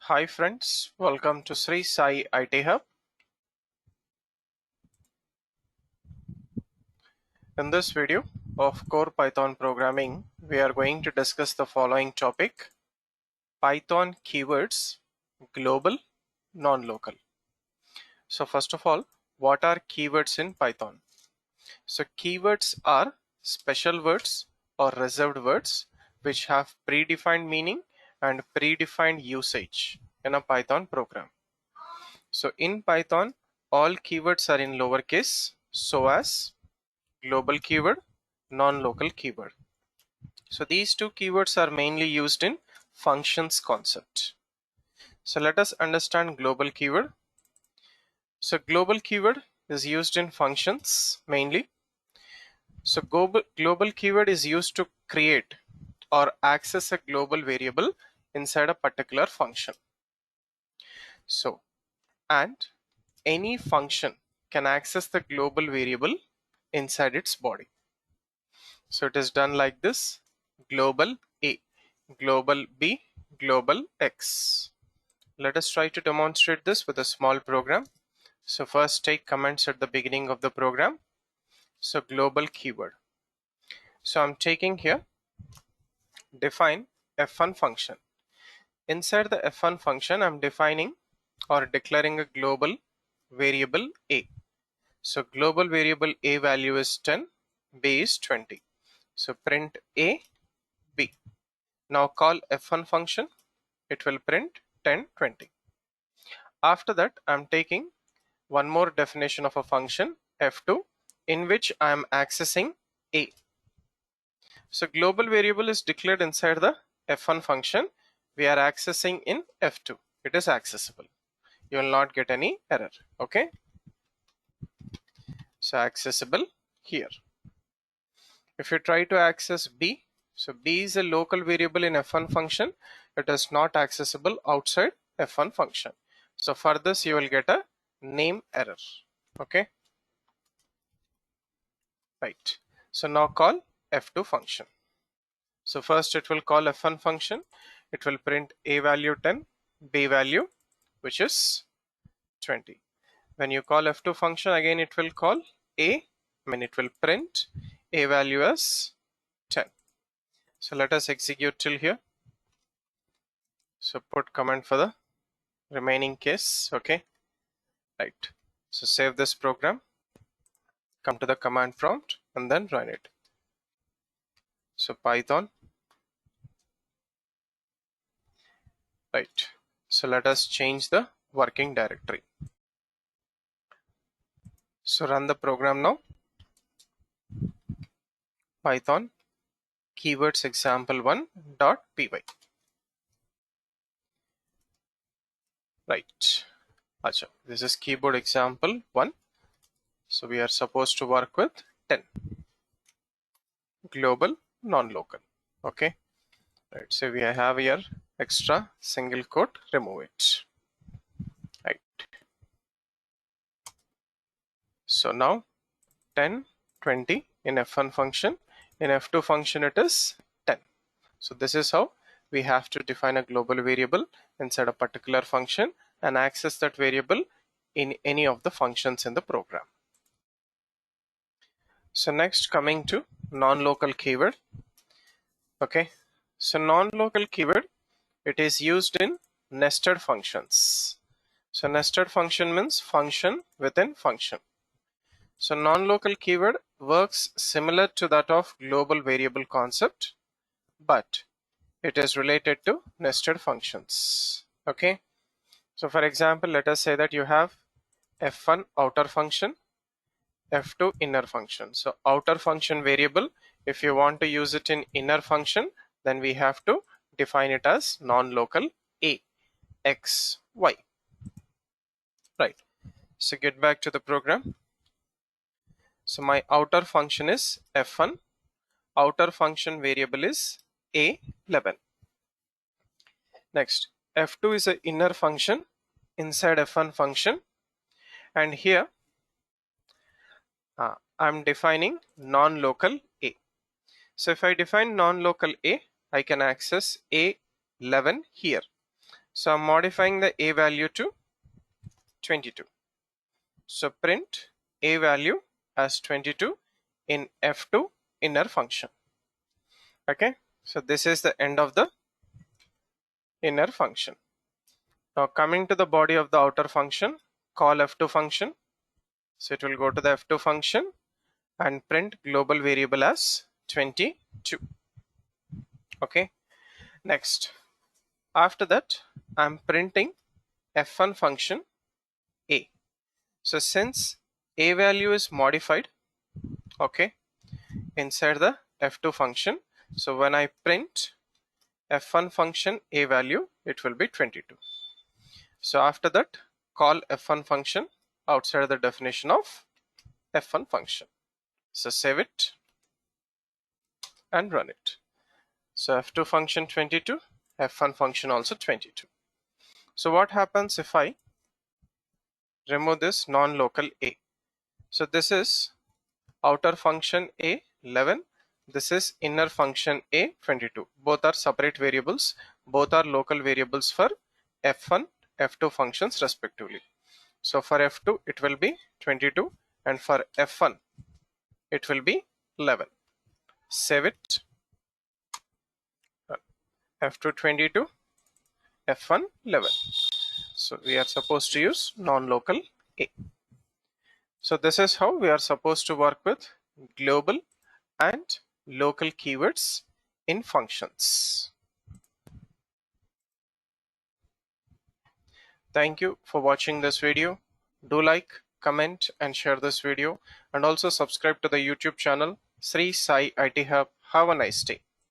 Hi friends, welcome to Srisai IT Hub. In this video of Core Python Programming, we are going to discuss the following topic: Python keywords, global, non-local. So first of all, what are keywords in Python? So keywords are special words or reserved words which have predefined meaning and predefined usage in a Python program. So in Python, all keywords are in lowercase so as global keyword, non-local keyword. So these two keywords are mainly used in functions concept. So let us understand global keyword. So global keyword is used in functions mainly. So global keyword is used to create or access a global variable inside a particular function. So, and any function can access the global variable inside its body. So it is done like this: global A, global B, global X. Let us try to demonstrate this with a small program. So first take comments at the beginning of the program. So global keyword. So I'm taking here define f1 function. Inside the f1 function, I'm defining or declaring a global variable A. So global variable A value is 10, B is 20. So print A, B. Now call f1 function, it will print 10, 20. After that, I'm taking one more definition of a function, f2, in which I'm accessing A. So global variable is declared inside the f1 function. We are accessing in f2. It is accessible. You will not get any error. Okay. So accessible here. If you try to access B, so B is a local variable in f1 function. It is not accessible outside f1 function. So for this you will get a name error. Okay. Right. So now call f2 function. So first it will call f1 function. It will print A value 10, B value which is 20. When you call f2 function again, it will call A, it will print A value as 10. So let us execute till here. So put comment for the remaining case. Okay. Right. So save this program, come to the command prompt and then run it. So Python. Right. So let us change the working directory. So run the program now. Python keywords example1.py. Right. Achha, this is keyboard example 1. So we are supposed to work with 10. Global, non-local. Okay. Right. So we have here extra single quote, remove it. Right. So now 10, 20 in f1 function. In f2 function it is 10. So this is how we have to define a global variable inside a particular function and access that variable in any of the functions in the program. So next, coming to non-local keyword. Okay. So non-local keyword, it is used in nested functions. So nested function means function within function. So non-local keyword works similar to that of global variable concept, but it is related to nested functions. Okay. So for example, let us say that you have f1 outer function, f2 inner function. So outer function variable, if you want to use it in inner function, then we have to define it as non-local A, X, Y. Right. So get back to the program. So my outer function is f1. Outer function variable is A11. Next, f2 is an inner function inside f1 function, and here I'm defining non-local A. So if I define non-local A, I can access A11 here. So I'm modifying the a value to 22. So print a value as 22 in F2 inner function. Okay, so this is the end of the inner function. Now coming to the body of the outer function, call F2 function. So it will go to the F2 function and print global variable as 22. Okay, next, after that I'm printing F1 function a. So since a value is modified, okay, inside the F2 function, so when I print F1 function a value, it will be 22. So after that, call F1 function outside the definition of F1 function. So save it and run it. So F2 function 22, F1 function also 22. So what happens if I remove this non-local a? So this is outer function a 11, this is inner function a 22. Both are separate variables, both are local variables for F1, F2 functions respectively. So for F2 it will be 22 and for F1 it will be 11. Save it. F2 22, F1 11. So we are supposed to use non-local a. So this is how we are supposed to work with global and local keywords in functions. Thank you for watching this video. Do like, comment and share this video, and also subscribe to the YouTube channel Sri Sai IT Hub. Have a nice day.